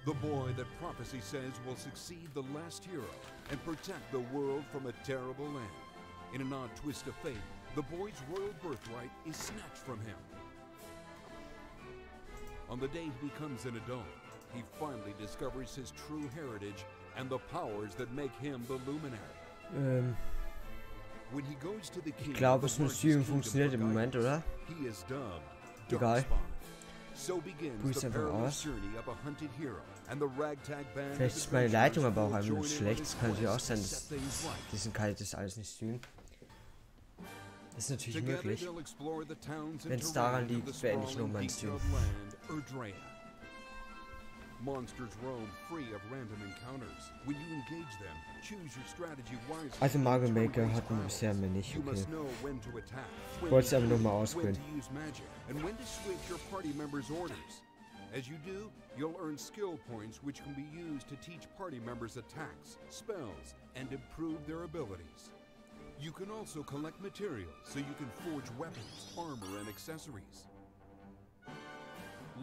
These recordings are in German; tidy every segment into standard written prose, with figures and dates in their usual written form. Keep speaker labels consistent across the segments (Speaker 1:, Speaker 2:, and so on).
Speaker 1: The boy that prophecy says will succeed the last hero and protect the world from a terrible land. In an odd twist of fate, the boy's royal birthright is snatched from him. On the day he becomes an adult, he finally discovers his true heritage and the powers that make him the luminary. When he goes to the king,
Speaker 2: ich glaube, das Mysterium funktioniert im Moment, oder?
Speaker 1: he is dubbed
Speaker 2: Egal.
Speaker 1: So begins
Speaker 2: Grüß
Speaker 1: the
Speaker 2: einfach
Speaker 1: perilous
Speaker 2: aus.
Speaker 1: journey of a hunted hero and the ragtag band.
Speaker 2: Vielleicht ist meine Leitung aber auch einfach schlecht. Das kann natürlich auch sein, dass diesen Kalt das alles nicht streamen. Das ist natürlich möglich. Wenn es daran liegt, beende ich nur meinen Stream.
Speaker 1: Monsters roam free of random encounters. When you engage them, choose your strategy wisely.
Speaker 2: Also Mario Maker hatten wir bisher mir nicht,
Speaker 1: You
Speaker 2: okay.
Speaker 1: must know when to attack,
Speaker 2: Ich wollte es aber nochmal
Speaker 1: when
Speaker 2: ausprobieren.
Speaker 1: to use magic, and when to switch your party members' orders. As you do, you'll earn skill points which can be used to teach party members attacks, spells, and improve their abilities. You can also collect materials so you can forge weapons, armor, and accessories.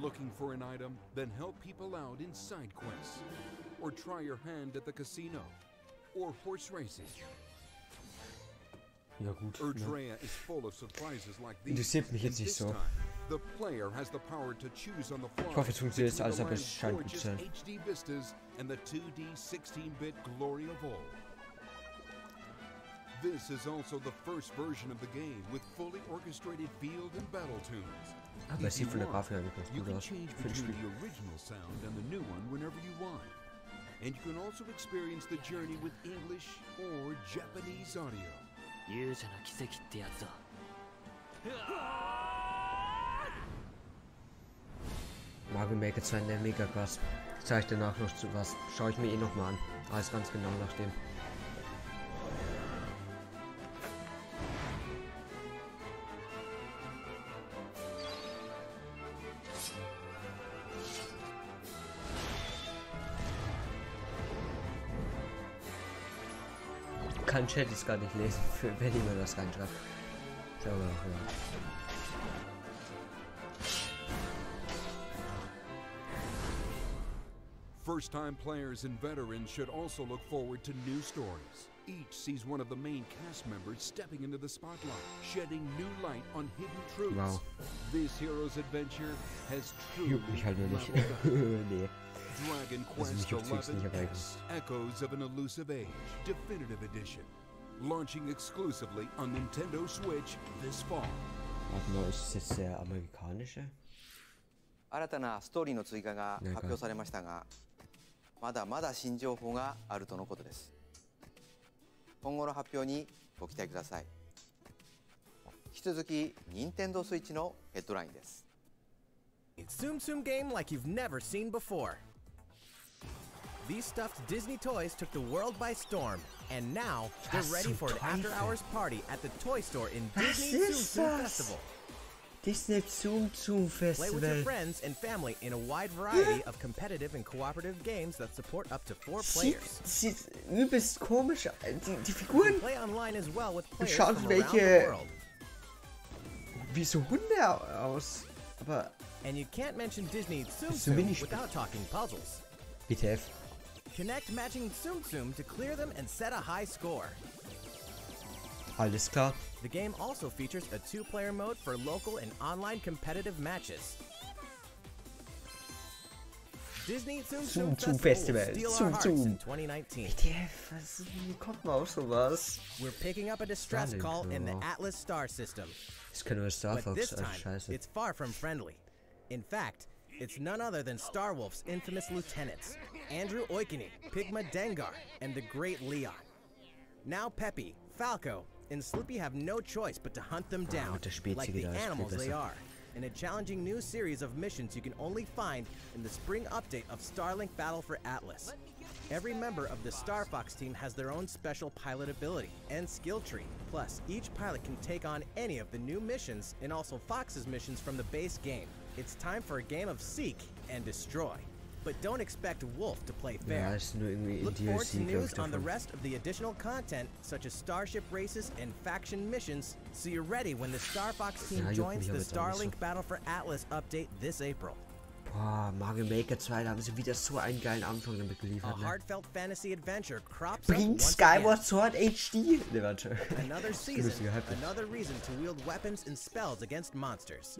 Speaker 1: Looking for an item? Then help people out in side quests. Or try your hand at the casino. Or horse racing.
Speaker 2: Ja gut. Ne?
Speaker 1: Erdrea is full of surprises like these.
Speaker 2: Interessiert mich jetzt nicht
Speaker 1: This
Speaker 2: so.
Speaker 1: time, the player has the power to choose on the fly.
Speaker 2: Ich hoffe, es funktioniert jetzt alles,
Speaker 1: between
Speaker 2: aber
Speaker 1: the
Speaker 2: es scheint gut
Speaker 1: land's
Speaker 2: zu sein.
Speaker 1: gorgeous HD vistas and the 2D 16-bit glory of old. This is also the first version of the game with fully orchestrated field and battle tunes.
Speaker 2: Aber es
Speaker 1: If
Speaker 2: sieht
Speaker 1: you
Speaker 2: von der
Speaker 1: want,
Speaker 2: Grafik eigentlich ganz
Speaker 1: you
Speaker 2: gut
Speaker 1: can
Speaker 2: aus.
Speaker 1: change
Speaker 2: Für das
Speaker 1: between
Speaker 2: Spiel.
Speaker 1: the original sound and the new one whenever you want. And you can also experience the journey with English or Japanese audio.
Speaker 3: 勇者の奇跡ってやつだ。
Speaker 2: Mario Maker 2 in der mega krass. Zeige ich danach noch zu was. Schaue ich mir eh nochmal an. Alles ganz genau nach dem. Kann Chat jetzt gar nicht lesen, für wenn jemand das reinschreibt. Schauen wir mal. Ja.
Speaker 1: First-time players and veterans should also look forward to new stories. Each sees one of the main cast members stepping into the spotlight, shedding new light on hidden truths.
Speaker 2: Wow.
Speaker 1: This hero's adventure has truly
Speaker 2: Juckt mich halt nur nicht.
Speaker 1: leveled up.
Speaker 2: Nee.
Speaker 1: Dragon
Speaker 2: Also mich
Speaker 1: Quest
Speaker 2: juckt's jetzt nicht, aber
Speaker 1: XI, Echoes of an Elusive Age, Definitive Edition. Launching exclusively on Nintendo Switch this fall.
Speaker 2: Warte mal, ist das jetzt der amerikanische?
Speaker 4: 新たなストーリーの追加が発表されましたが、まだまだ新情報があるとのことです。今後の発表にご期待ください。引き続き、Nintendo Switch のヘッドラインです。
Speaker 5: Tsum Tsum game like you've never seen before. These stuffed Disney toys took the world by storm, and now they're
Speaker 2: Was
Speaker 5: ready
Speaker 2: zum
Speaker 5: for an
Speaker 2: Teufel?
Speaker 5: after-hours party at the toy store in
Speaker 2: Was
Speaker 5: Disney Tsum
Speaker 2: ist
Speaker 5: Tsum
Speaker 2: das?
Speaker 5: Festival.
Speaker 2: Disney Tsum Tsum
Speaker 5: Play with your
Speaker 2: Festival.
Speaker 5: friends and family in a wide variety of competitive and cooperative games that support up to 4 players.
Speaker 2: Sieht übelst komisch aus. Die Figuren
Speaker 5: Play online as well with players
Speaker 2: schauen
Speaker 5: from
Speaker 2: wie
Speaker 5: around the
Speaker 2: welche
Speaker 5: world.
Speaker 2: wie so Hunde aus. Aber
Speaker 5: And you can't mention Disney Tsum
Speaker 2: Bist du
Speaker 5: Tsum
Speaker 2: Minispiel?
Speaker 5: without talking puzzles.
Speaker 2: BTF.
Speaker 5: Connect matching Tsum Tsum to clear them and set a high score.
Speaker 2: Alles klar.
Speaker 5: The game also features a 2-player mode for local and online competitive matches. Disney Tsum Tsum
Speaker 2: Tsum
Speaker 5: Festival
Speaker 2: Festival.
Speaker 5: will steal
Speaker 2: Tsum
Speaker 5: our hearts
Speaker 2: Tsum.
Speaker 5: in 2019.
Speaker 2: BTF, wie kommt man auf sowas?
Speaker 5: We're picking up a distress
Speaker 2: Stunning,
Speaker 5: call in the
Speaker 2: wow.
Speaker 5: Atlas star system,
Speaker 2: Das kann nur Star
Speaker 5: but
Speaker 2: Fox
Speaker 5: this
Speaker 2: als
Speaker 5: time
Speaker 2: Scheiße.
Speaker 5: it's far from friendly. In fact, it's none other than Starwolf's infamous lieutenants, Andrew Oikini, Pigma Dengar, and the Great Leon. Now Peppy, Falco, and Slippy have no choice but to hunt them down,
Speaker 2: der spielt
Speaker 5: like
Speaker 2: sie
Speaker 5: the
Speaker 2: wieder, ist viel
Speaker 5: animals they
Speaker 2: besser.
Speaker 5: are, in a challenging new series of missions you can only find in the spring update of Starlink Battle for Atlas. Every member of the Star Fox team has their own special pilot ability and skill tree. Plus, each pilot can take on any of the new missions and also Fox's missions from the base game. It's time for a game of seek and destroy. But don't expect Wolf to play
Speaker 2: Ja,
Speaker 5: fair.
Speaker 2: ist nur irgendwie in
Speaker 5: Look forward to
Speaker 2: DLC, glaube
Speaker 5: news
Speaker 2: ich,
Speaker 5: on the
Speaker 2: davon.
Speaker 5: rest of the additional content, such as starship races and faction missions, so you're ready when the Star Fox team
Speaker 2: Ja, juckt
Speaker 5: joins
Speaker 2: mich
Speaker 5: the
Speaker 2: aber jetzt auch nicht
Speaker 5: Starlink Battle for Atlas update this April.
Speaker 2: Oh, Mario Maker 2, da haben sie wieder so einen geilen Anfang damit geliefert. Ne?
Speaker 5: Bring
Speaker 2: Skyward Sword HD! Ne, warte.
Speaker 5: Another season, another reason to wield weapons and spells against monsters.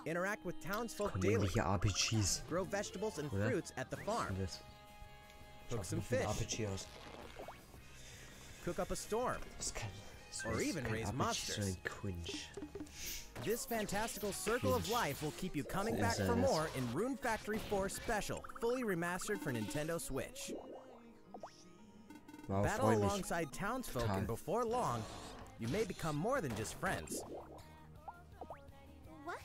Speaker 5: Interact with townsfolk daily.
Speaker 2: RPGs.
Speaker 5: Grow vegetables and fruits at the farm. Cook some fish. Cook up a storm. Or even raise monsters. This fantastical circle of life will keep you coming back for more in Rune Factory 4 Special, fully remastered for Nintendo Switch.
Speaker 2: Wow,
Speaker 5: Battle alongside townsfolk, and before long, you may become more than just friends.
Speaker 6: What?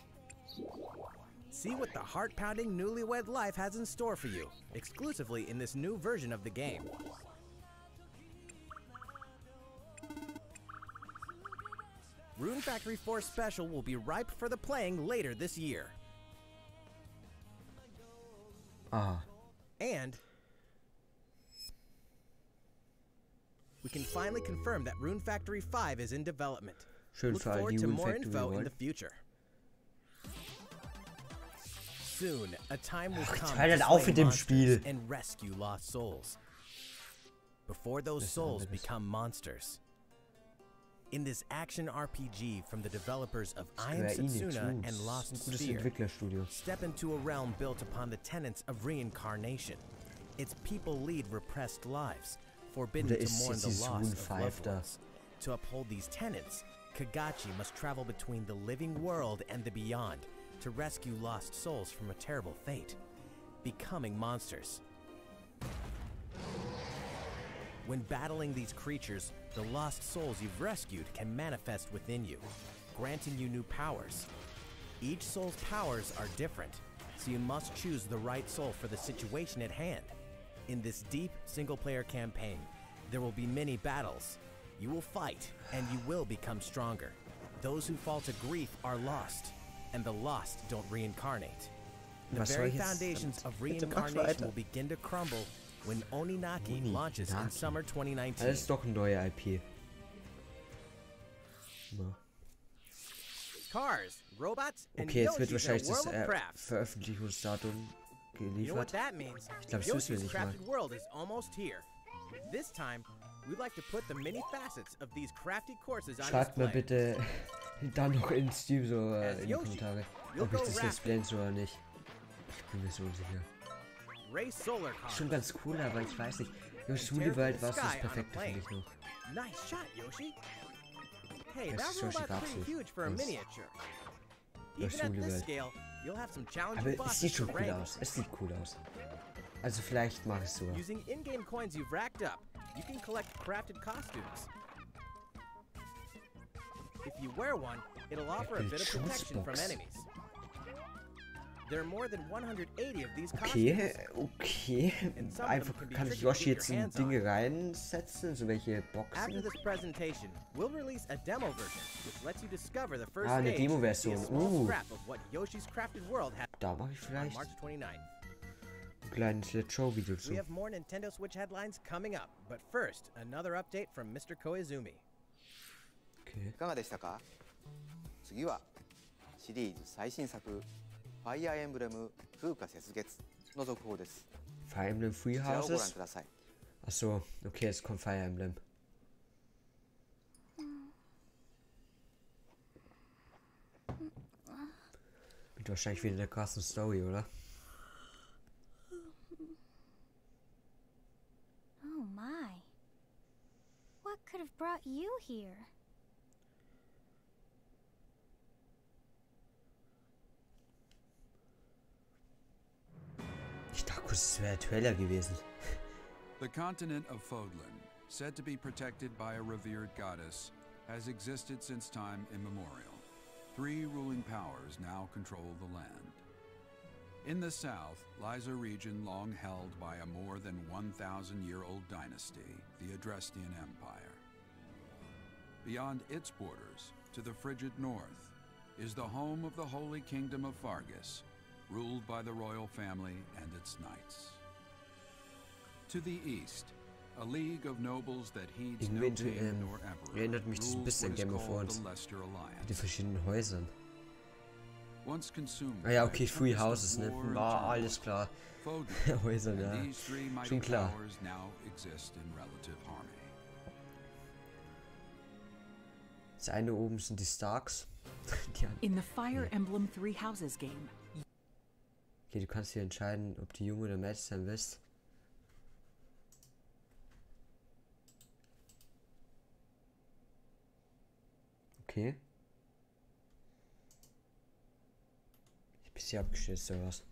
Speaker 5: See what the heart-pounding newlywed life has in store for you, exclusively in this new version of the game. Rune Factory 4 Special will be ripe for the playing later this year. And we can finally confirm that Rune Factory 5 is in development. Look forward to more info in the future. Soon, a time will come to slay monsters and rescue lost souls. Before those souls become monsters. In this action RPG from the developers of I Am Setsuna and Lost Sphere, step into a realm built upon the tenets of reincarnation. Its people lead repressed lives, forbidden to mourn the loss of loved ones. To uphold these tenets, Kagachi must travel between the living world and the beyond to rescue lost souls from a terrible fate, becoming monsters. When battling these creatures, the lost souls you've rescued can manifest within you, granting you new powers. Each soul's powers are different, so you must choose the right soul for the situation at hand. In this deep single-player campaign, there will be many battles. You will fight, and you will become stronger. Those who fall to grief are lost, and the lost don't reincarnate. The very foundations of reincarnation will begin to crumble when Oninaki launches in summer 2019.
Speaker 2: Das ist doch ein neuer IP.
Speaker 5: Cars, robots, and
Speaker 2: okay, jetzt wird
Speaker 5: Yoshi's
Speaker 2: wahrscheinlich
Speaker 5: a
Speaker 2: das
Speaker 5: world of crafts.
Speaker 2: Veröffentlichungsdatum
Speaker 5: You know what
Speaker 2: geliefert.
Speaker 5: that means?
Speaker 2: Ich glaube, das wissen wir
Speaker 5: Yoshi's
Speaker 2: nicht mal.
Speaker 5: crafted world is almost here. This time, we'd like to put the many facets of these crafty courses on
Speaker 2: Schreibt mal
Speaker 5: display.
Speaker 2: bitte dann noch in Steam so in die Kommentare, ob ich das jetzt blenden soll oder nicht. Ich bin mir so unsicher. Schon ganz cool, aber ich weiß nicht. Yoshi's Woolly World war so das Perfekte für mich noch.
Speaker 5: Nice shot, Yoshi. Hey,
Speaker 2: Das
Speaker 5: that
Speaker 2: ist Yoshi
Speaker 5: robot's pretty
Speaker 2: absolut.
Speaker 5: huge for a miniature.
Speaker 2: Yoshi's
Speaker 5: Even at
Speaker 2: Woolly
Speaker 5: this
Speaker 2: World.
Speaker 5: scale, you'll have some challenging
Speaker 2: Aber es
Speaker 5: bosses
Speaker 2: sieht
Speaker 5: to
Speaker 2: schon cool
Speaker 5: wrangle.
Speaker 2: aus. Es sieht cool aus. Also vielleicht mache ich es sogar.
Speaker 5: Using in-game coins you've racked up, you can collect crafted costumes. If you wear one, it'll offer a bit of protection from enemies. There are more than 180 of these costumes.
Speaker 2: Okay. Einfach kann ich Yoshi jetzt in Dinge reinsetzen, so welche Boxen.
Speaker 5: After this presentation, we'll release a demo version, which lets you discover the first
Speaker 2: Eine
Speaker 5: stage and see a
Speaker 2: Demo-Version.
Speaker 5: small scrap of what Yoshi's Crafted World has
Speaker 2: Da mache ich
Speaker 5: on
Speaker 2: vielleicht
Speaker 5: March 29th.
Speaker 2: ein kleines Let's Show-Video zu.
Speaker 5: We have more Nintendo Switch headlines coming up, but first, another update from Mr. Koizumi.
Speaker 2: Okay.
Speaker 4: いかがでしたか？次はシリーズ最新作ファイアーエンブレム風化雪月の続報です。
Speaker 2: Fire Emblem Free
Speaker 4: こちらをご覧
Speaker 2: Houses?
Speaker 4: ください。
Speaker 2: Achso, okay, es kommt Fire Emblem. Mit wahrscheinlich wieder der krassen Story, oder?
Speaker 6: Oh my. What could have brought you here?
Speaker 2: Ich dachte kurz, es wäre der Trailer gewesen.
Speaker 7: The continent of Fodlan, said to be protected by a revered goddess, has existed since time immemorial. 3 ruling powers now control the land. In the south lies a region long held by a more than 1,000-year-old dynasty, the Adrestian Empire. Beyond its borders, to the frigid north, is the home of the Holy Kingdom of Fargus, ruled by the royal family and its knights. To the east, a league of nobles that heeds no king nor emperor
Speaker 2: erinnert mich das ein
Speaker 7: rules
Speaker 2: bisschen
Speaker 7: what is
Speaker 2: Game of
Speaker 7: called
Speaker 2: Thrones.
Speaker 7: the Leicester
Speaker 2: Mit den
Speaker 7: Alliance.
Speaker 2: verschiedenen Häusern.
Speaker 7: once consumed.
Speaker 2: Ah ja,
Speaker 7: by
Speaker 2: okay,
Speaker 7: a
Speaker 2: Free
Speaker 7: tempest of
Speaker 2: Houses, ne?
Speaker 7: war and
Speaker 2: War,
Speaker 7: turmoil,
Speaker 2: alles klar.
Speaker 7: Fodlan
Speaker 2: Häuser,
Speaker 7: and
Speaker 2: ja.
Speaker 7: these three mighty
Speaker 2: Schon klar.
Speaker 7: powers now exist in relative harmony.
Speaker 2: Das eine oben sind die Starks.
Speaker 8: In the Fire Emblem Three Houses game.
Speaker 2: Okay, du kannst hier entscheiden, ob du Junge oder Mädchen sein willst. Okay. Ich bin hier abgestürzt oder was?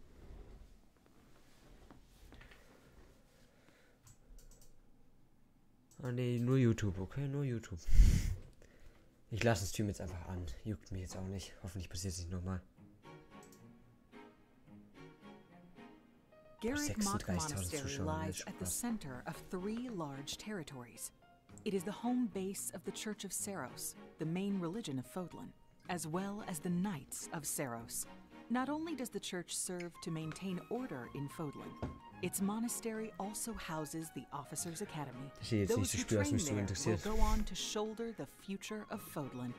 Speaker 2: Ah ne, nur YouTube, okay, nur YouTube. Ich lasse den Stream jetzt einfach an. Juckt mich jetzt auch nicht. Hoffentlich passiert es nicht nochmal.
Speaker 8: Garrett Mock Monastery lies at the center of 3 large territories. It is the home base of the Church of Seiros, the main religion of Fodlan, as well as the Knights of Seiros. Not only does the church serve to maintain order in Fodlan, its monastery also houses the Officers' Academy. Those who train there will go on to shoulder the future of Fodlan.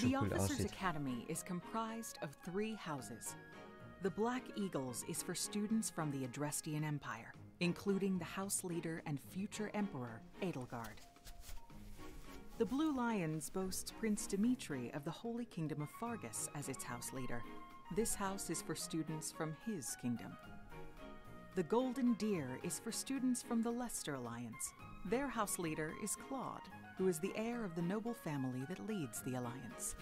Speaker 8: The Officers' Academy is comprised of 3 houses. The Black Eagles is for students from the Adrestian Empire, including the house leader and future emperor, Edelgard. The Blue Lions boasts Prince Dimitri of the Holy Kingdom of Fargus as its house leader. This house is for students from his kingdom. The Golden Deer is for students from the Leicester Alliance. Their house leader is Claude, who is the heir of the noble family that leads the alliance.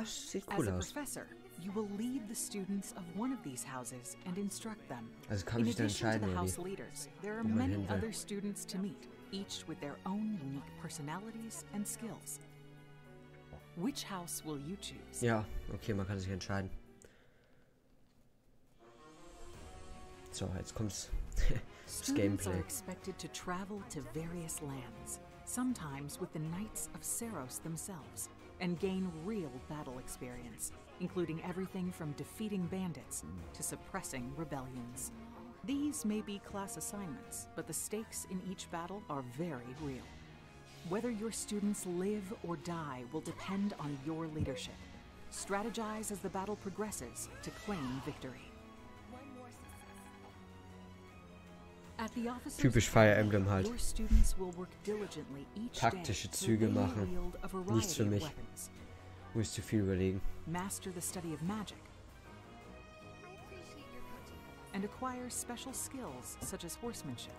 Speaker 2: Sieht cool aus.
Speaker 8: As a professor, you will lead the students of one of these houses and instruct them.
Speaker 2: Also kann
Speaker 8: In
Speaker 2: ich dann
Speaker 8: addition to
Speaker 2: entscheiden,
Speaker 8: the
Speaker 2: oder
Speaker 8: house
Speaker 2: wie?
Speaker 8: leaders, there are
Speaker 2: Wo man
Speaker 8: many
Speaker 2: hin will.
Speaker 8: other students to meet, each with their own unique personalities and skills. Which house will you choose?
Speaker 2: Ja, okay, man kann sich entscheiden. So, jetzt kommt's. Das
Speaker 8: Students are
Speaker 2: Gameplay.
Speaker 8: expected to travel to various lands, sometimes with the Knights of Seiros themselves, and gain real battle experience, including everything from defeating bandits to suppressing rebellions. These may be class assignments, but the stakes in each battle are very real. Whether your students live or die will depend on your leadership. Strategize as the battle progresses to claim victory. At the Officers'
Speaker 2: Typisch Fire Emblem
Speaker 8: Academy,
Speaker 2: halt.
Speaker 8: your students will work diligently each
Speaker 2: Taktische
Speaker 8: day
Speaker 2: Züge
Speaker 8: to
Speaker 2: machen.
Speaker 8: wield a variety
Speaker 2: Nichts für
Speaker 8: of
Speaker 2: mich.
Speaker 8: weapons.
Speaker 2: Muss zu viel überlegen.
Speaker 8: Master the study of magic, and acquire special skills such as horsemanship.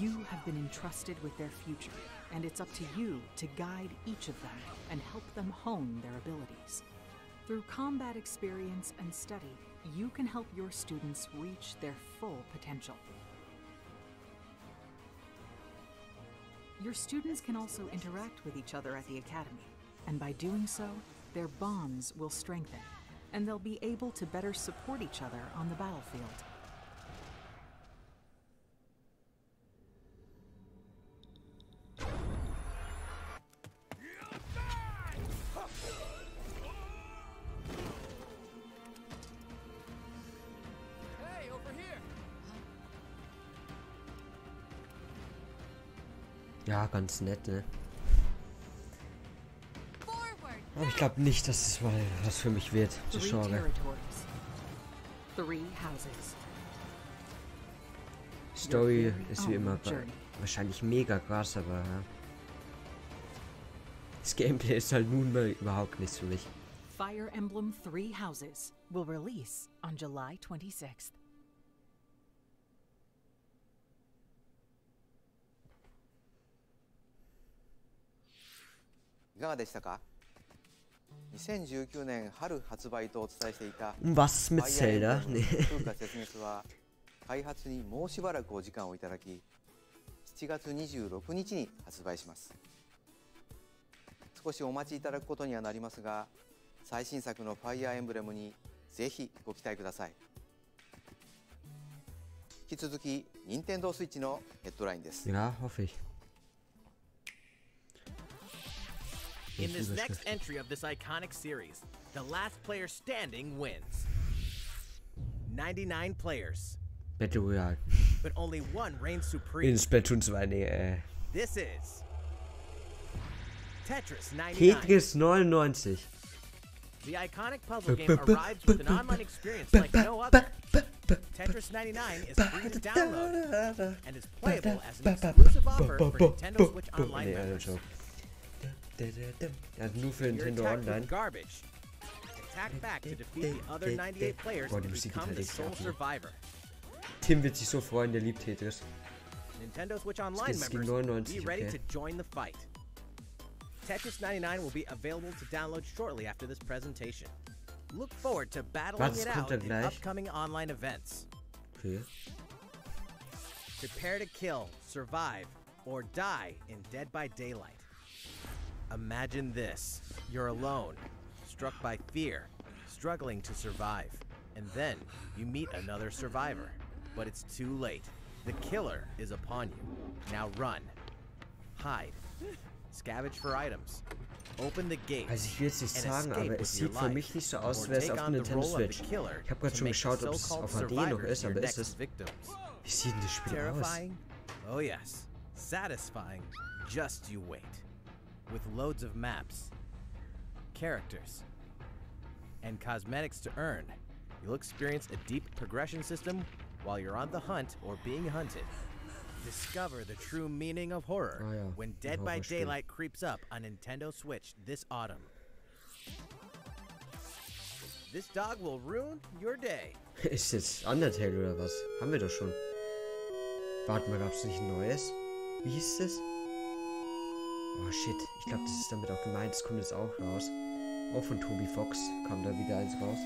Speaker 8: You have been entrusted with their future, and it's up to you to guide each of them and help them hone their abilities. Through combat experience and study, you can help your students reach their full potential. Your students can also interact with each other at the academy, and by doing so, their bonds will strengthen, and they'll be able to better support each other on the battlefield.
Speaker 2: Ja, ganz nett, ne? Aber ich glaube nicht, dass es mal was für mich wird, das
Speaker 8: 3
Speaker 2: Genre.
Speaker 8: territories. 3 houses.
Speaker 2: Story ist wie immer wahrscheinlich mega krass, aber ja. Das Gameplay ist halt nun mal überhaupt nichts für mich.
Speaker 8: Fire Emblem 3 Houses will release on July 26th.
Speaker 4: いかがでしたか。2019年春発売とお伝えしていた
Speaker 2: Was mit Zelda?
Speaker 4: フ
Speaker 2: Nee.
Speaker 4: ーカ絶滅は開発にもうしばらくお時間をいただき、7月26日に発売します。少しお待ちいただくことにはなりますが、最新作のファイアーエンブレムにぜひご期待ください。引き続き任天堂スイッチのヘッドラインです。
Speaker 2: Ja, hoffe ich.
Speaker 5: In this next entry of this iconic series, the last player standing wins. 99 players.
Speaker 2: Battle Royale.
Speaker 5: but only one reigns supreme.
Speaker 2: In Splatoon 2, nee,
Speaker 5: This is Tetris 99.
Speaker 2: Tetris 99.
Speaker 5: The iconic puzzle game arrives with an online experience like no other. Tetris 99 is free to download and is playable as an exclusive offer for Nintendo Switch Online members.
Speaker 2: Nur für
Speaker 5: You're
Speaker 2: Nintendo
Speaker 5: attacked
Speaker 2: Online.
Speaker 5: with garbage. Attack back to defeat the other 98 players
Speaker 2: Boah,
Speaker 5: and
Speaker 2: die Musik geht
Speaker 5: become
Speaker 2: halt
Speaker 5: the
Speaker 2: echt
Speaker 5: sole
Speaker 2: ab, ne?
Speaker 5: survivor.
Speaker 2: Tim wird sich so freuen, der liebt Tetris.
Speaker 5: Nintendo Switch Online
Speaker 2: Es ging
Speaker 5: members,
Speaker 2: 99,
Speaker 5: be ready
Speaker 2: okay.
Speaker 5: to join the fight. Tetris 99 will be available to download shortly after this presentation. Look forward to battling
Speaker 2: Was
Speaker 5: it
Speaker 2: kommt
Speaker 5: out
Speaker 2: da
Speaker 5: in
Speaker 2: gleich?
Speaker 5: upcoming online events.
Speaker 2: Okay.
Speaker 5: Prepare to kill, survive, or die in Dead by Daylight. Imagine this. You're alone, struck by fear, struggling to survive. And then you meet another survivor. But it's too late. The killer is upon you. Now run. Hide. Scavenge for items. Open the gate.
Speaker 2: Also ich will jetzt nicht sagen, aber es sieht für mich nicht so aus, als
Speaker 5: or
Speaker 2: wäre es
Speaker 5: take
Speaker 2: auf
Speaker 5: on
Speaker 2: der
Speaker 5: the
Speaker 2: Nintendo
Speaker 5: role of the
Speaker 2: Switch.
Speaker 5: killer
Speaker 2: Ich habe gerade
Speaker 5: to
Speaker 2: schon
Speaker 5: make the
Speaker 2: geschaut, ob es
Speaker 5: so-called
Speaker 2: auf HD noch
Speaker 5: survivors
Speaker 2: ist,
Speaker 5: your
Speaker 2: aber ist
Speaker 5: next
Speaker 2: es.
Speaker 5: victims.
Speaker 2: Wie sieht denn das Spiel aus?
Speaker 5: Terrifying? Oh yes. Satisfying? Just you wait. With loads of maps, characters, and cosmetics to earn, you'll experience a deep progression system while you're on the hunt or being hunted. Discover the true meaning of horror
Speaker 2: Oh ja,
Speaker 5: when
Speaker 2: ein
Speaker 5: Dead by
Speaker 2: Horrorspiel.
Speaker 5: Daylight creeps up on Nintendo Switch this autumn. This dog will ruin your day.
Speaker 2: Ist jetzt Undertale oder was? Haben wir doch schon. Warte mal, gab's nicht ein neues? Wie hieß das? Oh shit, ich glaube, das ist damit auch gemeint. Das kommt jetzt auch raus. Auch von Toby Fox kam da wieder eins raus.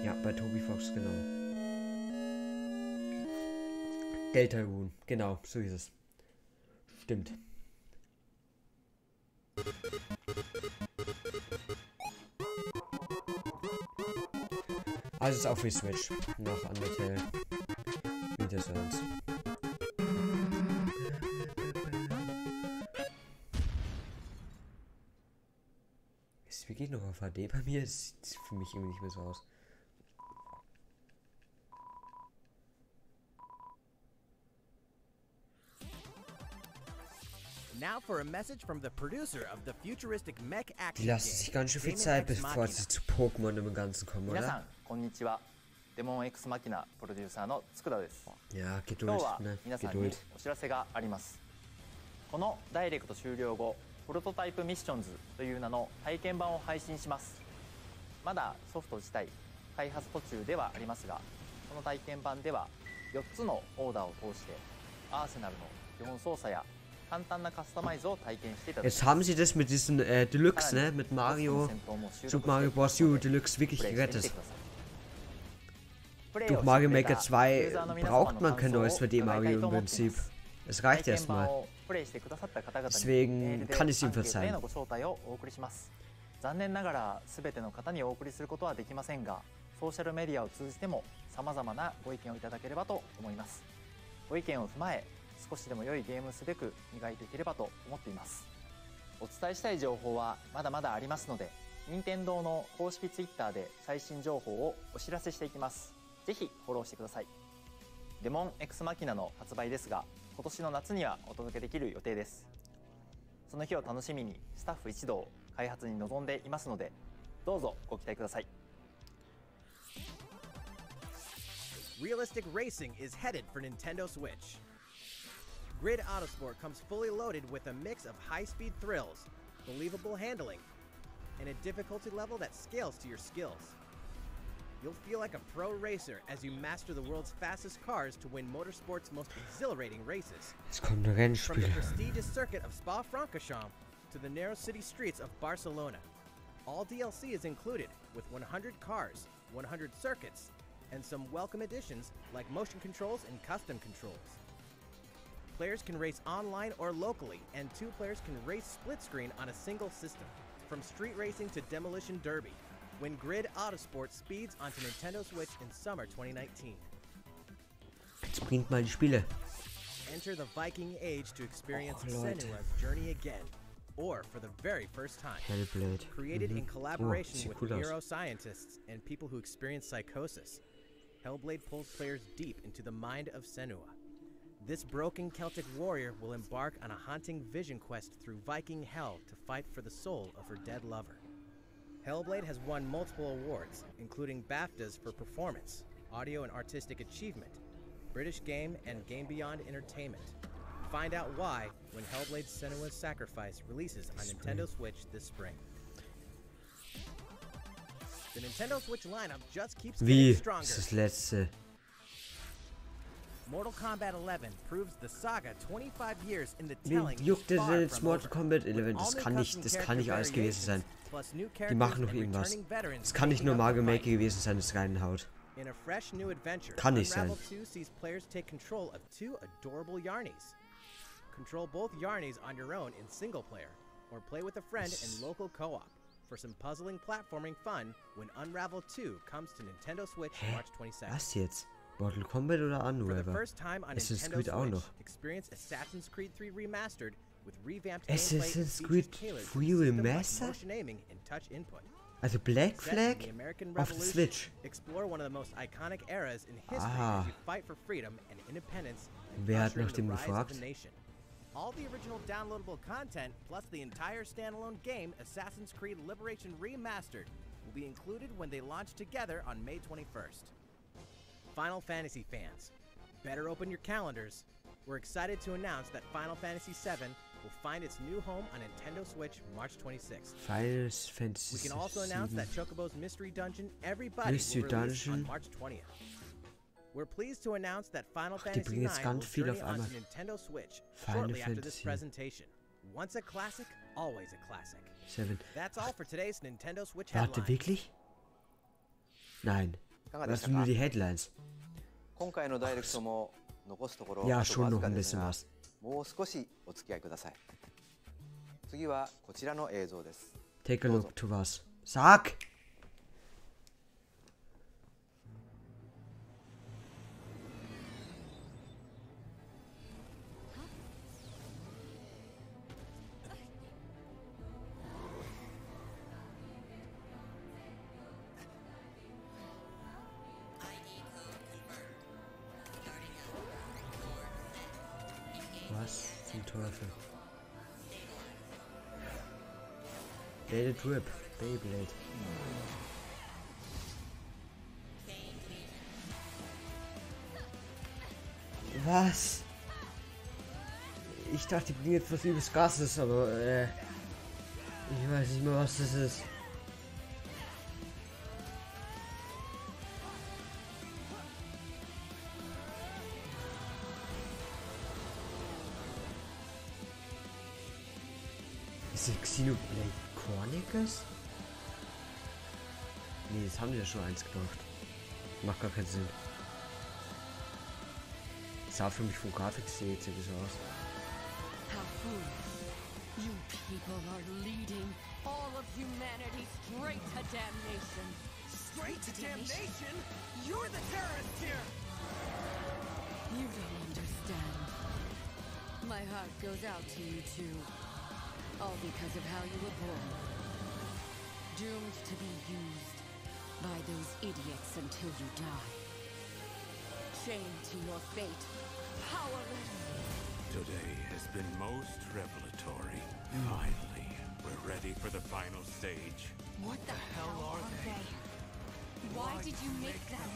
Speaker 2: Ja, bei Toby Fox, genau. Deltarune, genau, so ist es. Stimmt. Also ist auch für Switch. Noch Undertale. Wieder so eins. Ist es wirklich noch auf HD bei mir? Das sieht für mich irgendwie nicht mehr so aus.
Speaker 5: Now for a message from the producer of the futuristic mech
Speaker 2: Die
Speaker 5: action
Speaker 2: lassen sich
Speaker 5: game,
Speaker 2: ganz schön viel
Speaker 5: Demon
Speaker 2: Zeit,
Speaker 5: X
Speaker 2: bevor
Speaker 5: Machina.
Speaker 2: sie zu Pokémon im Ganzen kommen,
Speaker 9: 皆さ
Speaker 2: oder?
Speaker 9: んこんにちは。デモン X マキナプロデューサーの佃です。
Speaker 2: Ja,
Speaker 9: 今
Speaker 2: Geduld,
Speaker 9: 日は
Speaker 2: ne?
Speaker 9: 皆さんに
Speaker 2: Geduld.
Speaker 9: お知らせがあります。このダイレクト終了後、プロトタイプミッションズという名の体験版を配信します。まだソフト自体開発途中ではありますが、この体験版では4つのオーダーを通してアーセナルの基本操作や簡単なカスタマイズを体験していただき
Speaker 2: Jetzt
Speaker 9: ます。
Speaker 2: haben sie das mit diesen Deluxe, ne? Mit Mario, Super Mario Bros. U Deluxe wirklich gerettet. Durch Mario Maker 2 braucht man kein neues 2D Mario im Prinzip. Es reicht erstmal. Deswegen kann ich es ihm verzeihen.
Speaker 9: 残念ながら全ての方にお送りすることはできませんが、ソーシャルメディアを通じても様々なご意見をいただければと思います。ご意見を踏まえ、少しでも良いゲームすべく磨いていければと思っています。お伝えしたい情報はまだまだありますので、任天堂の公式 Twitter で最新情報をお知らせしていきます。ぜひフォローしてください。デモン X マキナの発売ですが、今年の夏にはお届けできる予定です。その日を楽しみにスタッフ一同開発に臨んでいますので、どうぞご期待ください。
Speaker 5: Realistic racing is headed for Nintendo Switch. Grid Autosport comes fully loaded with a mix of high-speed thrills, believable handling, and a difficulty level that scales to your skills. You'll feel like a pro racer as you master the world's fastest cars to win motorsport's most exhilarating races.
Speaker 2: Jetzt kommt ein
Speaker 5: From the
Speaker 2: Rennspiel.
Speaker 5: prestigious circuit of Spa-Francorchamps to the narrow city streets of Barcelona, all DLC is included with 100 cars, 100 circuits, and some welcome additions like motion controls and custom controls. Players can race online or locally, and two players can race split screen on a single system. From street racing to demolition derby, when Grid Autosport speeds onto Nintendo Switch in summer 2019.
Speaker 2: Jetzt bringt mal die Spiele.
Speaker 5: Enter the Viking Age to experience
Speaker 2: Och, Leute.
Speaker 5: Senua's journey again, or for the very first time.
Speaker 2: Hellblade.
Speaker 5: Created in
Speaker 2: Oh,
Speaker 5: collaboration
Speaker 2: sieht
Speaker 5: with
Speaker 2: cool aus.
Speaker 5: neuroscientists and people who experience psychosis, Hellblade pulls players deep into the mind of Senua. This broken Celtic warrior will embark on a haunting vision quest through Viking hell to fight for the soul of her dead lover. Hellblade has won multiple awards, including BAFTAs for performance, audio and artistic achievement, British Game and Game Beyond Entertainment. Find out why when Hellblade Senua's Sacrifice releases on Nintendo Switch this spring. The Nintendo Switch lineup just keeps getting stronger.
Speaker 2: Das ist das letzte.
Speaker 5: Mortal Kombat 11 proves the saga 25 years in the telling.
Speaker 2: Juckt das jetzt Mortal Kombat 11? Das kann nicht alles gewesen sein. Die machen noch irgendwas. Das kann nicht nur Mario Maker gewesen sein, das reinhaut.
Speaker 5: In a fresh new adventure,
Speaker 2: Kann nicht sein.
Speaker 5: Unravel 2 sees players take control of 2 adorable Yarnies. Control both Yarnies on your own in single player, or play with a friend in local co-op for some puzzling platforming fun when Unravel 2 comes to Nintendo Switch March 22nd.
Speaker 2: Was jetzt? Mortal Kombat oder Unravel? Assassin's Creed auch noch.
Speaker 5: Experience Assassin's Creed 3 Remastered with revamped
Speaker 2: Assassin's Creed 3 Remastered?
Speaker 5: motion aiming and touch input.
Speaker 2: Also Black Flag auf der Switch.
Speaker 5: Explore one of the most iconic eras in history as you fight for freedom and independence and
Speaker 2: Wer hat
Speaker 5: usher in
Speaker 2: nach
Speaker 5: the
Speaker 2: dem
Speaker 5: rise of
Speaker 2: gefragt?
Speaker 5: the nation. All the original downloadable content plus the entire standalone game Assassin's Creed Liberation Remastered will be included when they launch together on May 21st. Final Fantasy fans, better open your calendars. We're excited to announce that Final Fantasy VII will find its new home on Nintendo Switch March 26th.
Speaker 2: Final Fantasy
Speaker 5: We can also announce that Chocobo's Mystery Dungeon Everybody
Speaker 2: Mystery
Speaker 5: will release
Speaker 2: Dungeon.
Speaker 5: on March 20th. We're pleased to announce that Final
Speaker 2: die
Speaker 5: Fantasy
Speaker 2: bringen jetzt
Speaker 5: IX
Speaker 2: ganz
Speaker 5: will
Speaker 2: viel
Speaker 5: journey
Speaker 2: auf einmal.
Speaker 5: onto Nintendo Switch
Speaker 2: Final
Speaker 5: shortly after this
Speaker 2: Fantasy.
Speaker 5: presentation. Once a classic, always a classic.
Speaker 2: 7.
Speaker 5: That's all for today's Nintendo Switch
Speaker 2: Warte,
Speaker 5: headlines.
Speaker 2: wirklich? Nein. Das sind nur die Headlines.
Speaker 4: 今回のダイレクトも残すところ
Speaker 2: Ja,
Speaker 4: あと
Speaker 2: schon
Speaker 4: わず
Speaker 2: noch
Speaker 4: か
Speaker 2: ein
Speaker 4: です
Speaker 2: bisschen
Speaker 4: が
Speaker 2: was.
Speaker 4: もう少しお付き合いください。次はこちらの映像です。
Speaker 2: Take a look to was. Sag! Was zum Teufel? Let it rip, Beyblade. Was? Ich dachte, die bringen jetzt was übelst Krasses, aber ich weiß nicht mehr, was das ist. Ist das Xenoblade Chronicles? Nee, das haben wir ja schon eins gemacht. Macht gar keinen Sinn. Sah für mich vom Grafikstil jetzt so aus.
Speaker 10: How foolish. You people are leading all of humanity straight to damnation.
Speaker 11: Straight to damnation? You're the terrorist here!
Speaker 10: You don't understand. My heart goes out to you two. All because of how you were born. Doomed to be used by those idiots until you die. Chained to your fate. Powerless.
Speaker 12: Today has been most revelatory. Finally, we're ready for the final stage.
Speaker 10: What the hell are they? Why did you make them?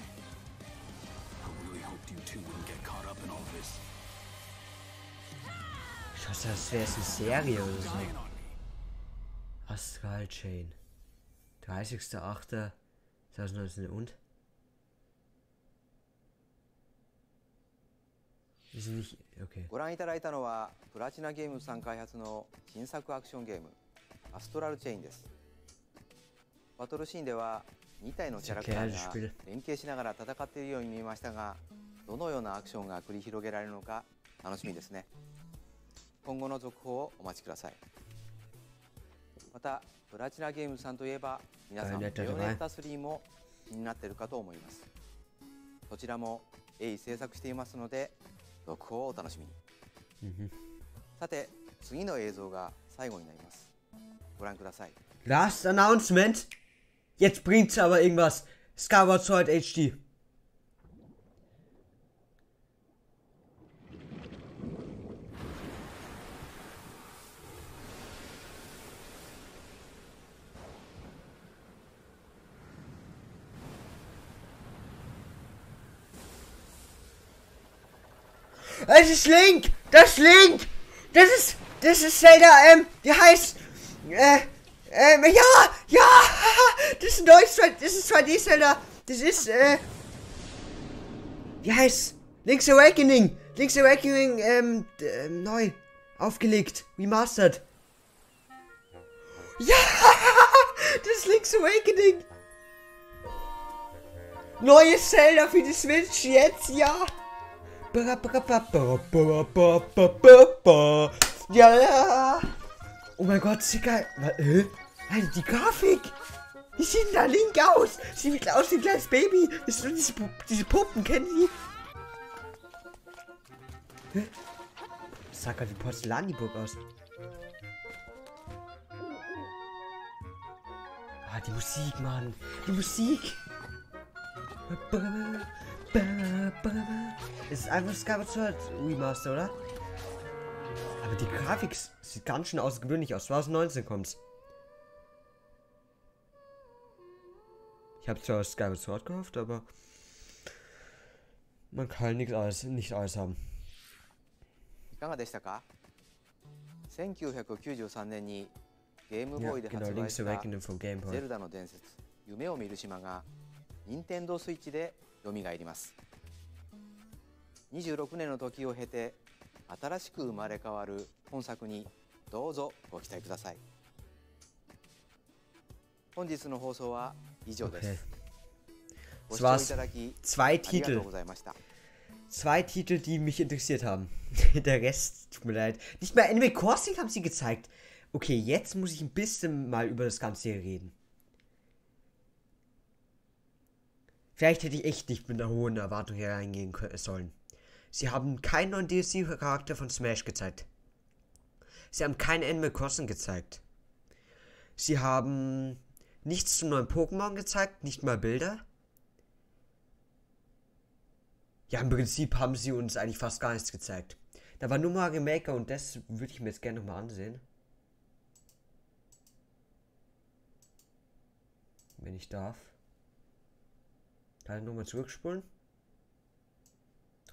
Speaker 11: I really hoped you two wouldn't get caught up in all this.
Speaker 2: Ich dachte, das wäre eine Serie oder so. Astral Chain. 30.08.2019 und? Wir sind nicht. Okay.
Speaker 4: ご覧いただいたのはプラチナゲームさん開発の新作アクションゲームアストラルチェインです。バトルシーンでは2体のキャラクターが連携しながら戦っているように見えましたが、どのようなアクションが繰り広げられるのか楽しみですね。今後の続報をお待ちください。またプラチナゲームさんといえば皆さんベヨネッタ3も気になっているかと思います。そちらも鋭意制作していますので続報をお楽しみに。さて次の映像が最後になります。ご覧ください。
Speaker 2: Last Announcement. Jetzt bringt's aber irgendwas. Skyward Sword HD. Es ist Link! Das ist Link! Das ist Zelda, die heißt, ja! Das ist ein neues, das ist 2D-Zelda. Das ist, wie heißt Link's Awakening. Link's Awakening, neu. Aufgelegt. Remastered. Ja! Das ist Link's Awakening. Neues Zelda für die Switch jetzt, ja. Ja. Oh mein Gott, ist geil. Alter, die Grafik. Wie sieht denn da Link aus? Sieht aus wie ein kleines Baby. Das sind diese Puppen, kennen die? Hä? Das sah gerade wie Porzellan die Burg aus. Ah, die Musik, Mann. Die Musik. Es ist einfach Skyward Sword Remaster, oder? Aber die Grafik sieht ganz schön außergewöhnlich aus. 2019 kommt's. Ich habe zwar Skyward Sword gehofft, aber man kann nicht alles haben.
Speaker 4: いかがでしたか？1993年にゲームボーイで発売したゼルダの伝説夢を見る島が任天堂スイッチで蘇ります。26年の時を経て新しく生まれ変わる本作にどうぞご期待ください。本日の放送は以上です。ご視聴いただきありがとうございました。
Speaker 2: Zwei Titel, die mich interessiert haben. Der Rest, tut mir leid. Nicht mal Animal Crossing haben sie gezeigt. Okay, jetzt muss ich ein bisschen mal über das Ganze hier reden. Vielleicht hätte ich echt nicht mit einer hohen Erwartung hier reingehen sollen. Sie haben keinen neuen DLC-Charakter von Smash gezeigt. Sie haben kein Animal Crossing gezeigt. Sie haben nichts zum neuen Pokémon gezeigt, nicht mal Bilder. Ja, im Prinzip haben sie uns eigentlich fast gar nichts gezeigt. Da war nur Mario Maker und das würde ich mir jetzt gerne nochmal ansehen. Wenn ich darf. Kann ich nochmal zurückspulen?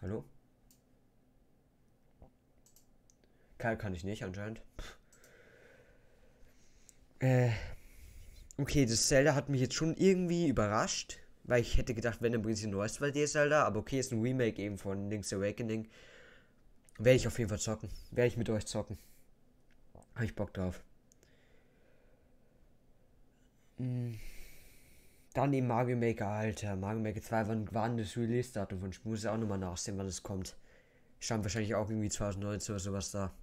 Speaker 2: Hallo? Kann ich nicht anscheinend. Okay, das Zelda hat mich jetzt schon irgendwie überrascht. Weil ich hätte gedacht, wenn ein bisschen neues 2D-Zelda, aber okay, ist ein Remake eben von Link's Awakening. Werde ich auf jeden Fall zocken. Werde ich mit euch zocken. Habe ich Bock drauf. Dann eben Mario Maker, Alter. Mario Maker 2, wann war denn das Release-Datum von Spiel? Muss ich auch nochmal nachsehen, wann es kommt. Stand wahrscheinlich auch irgendwie 2019 oder sowas da.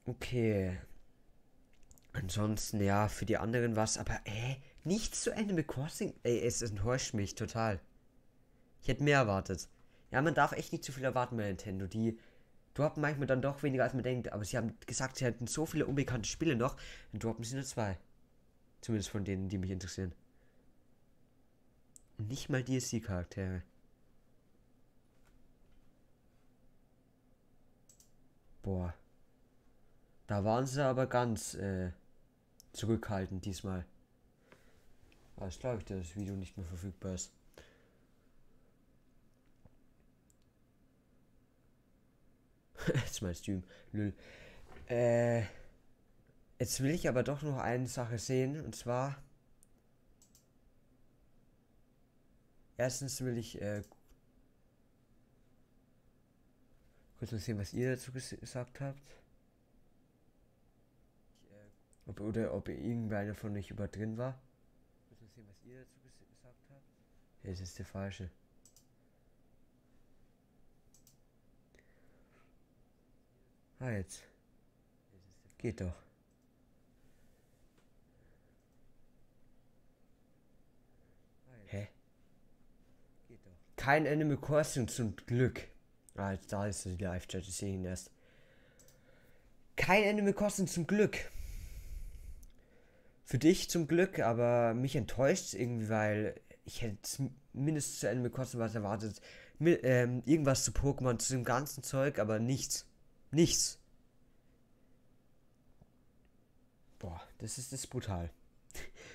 Speaker 2: Okay. Ansonsten, ja, für die anderen was, aber nichts zu Animal Crossing. Es enttäuscht mich total. Ich hätte mehr erwartet. Ja, man darf echt nicht zu viel erwarten bei Nintendo. Die droppen manchmal dann doch weniger als man denkt, aber sie haben gesagt, sie hätten so viele unbekannte Spiele noch, dann droppen sie nur 2. Zumindest von denen, die mich interessieren. Und nicht mal DLC-Charaktere. Boah. Da waren sie aber ganz zurückhaltend diesmal. Alles glaube ich, dass das Video nicht mehr verfügbar ist. Jetzt mein Stream. Lül. Jetzt will ich aber doch noch eine Sache sehen. Und zwar. Erstens will ich kurz mal sehen, was ihr dazu gesagt habt. Ob irgendeiner von euch über drin war. Kurz mal sehen, was ihr dazu gesagt habt. Ja, das ist der falsche. Ah, jetzt. Geht doch. Hä? Kein Animal Crossing zum Glück. Ah, jetzt da ist die Live-Chat, ich sehe ihn erst. Kein Animal Crossing zum Glück. Für dich zum Glück, aber mich enttäuscht irgendwie, weil ich hätte mindestens zu Animal Crossing was erwartet. Irgendwas zu Pokémon, zu dem ganzen Zeug, aber nichts. Nichts. Boah, das ist brutal.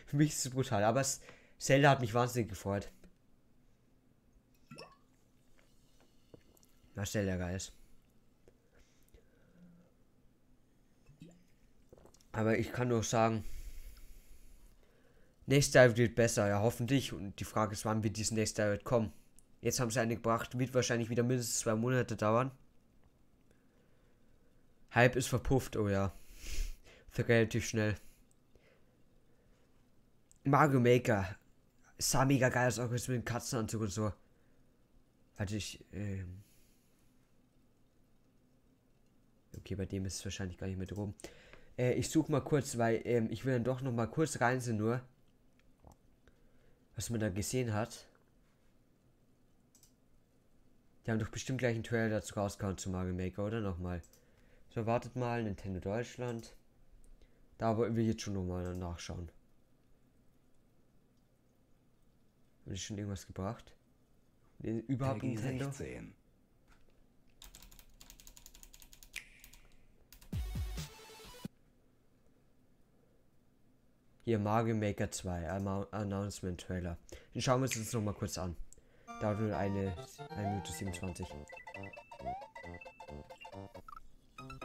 Speaker 2: Für mich ist es brutal, aber Zelda hat mich wahnsinnig gefreut. Was sehr lecker ist. Aber ich kann nur sagen, nächstes Jahr wird besser, ja hoffentlich. Und die Frage ist, wann wird dieses nächste Jahr kommen. Jetzt haben sie eine gebracht, wird wahrscheinlich wieder mindestens 2 Monate dauern. Hype ist verpufft, oh ja. Für relativ schnell. Mario Maker. Sah mega geil aus, auch mit dem Katzenanzug und so. Warte, okay, bei dem ist es wahrscheinlich gar nicht mehr drum. Ich suche mal kurz, weil ich will dann doch noch mal kurz reinsehen nur. Was man da gesehen hat. Die haben doch bestimmt gleich einen Trailer dazu rausgehauen zu Mario Maker, oder? Nochmal. So, wartet mal, Nintendo Deutschland. Da wollten wir jetzt schon nochmal nachschauen. Haben die schon irgendwas gebracht? Überhaupt Nintendo?
Speaker 11: 16.
Speaker 2: Hier Mario Maker 2, Announcement Trailer. Den schauen wir uns jetzt nochmal kurz an. Dauert nur 1 Minute 27.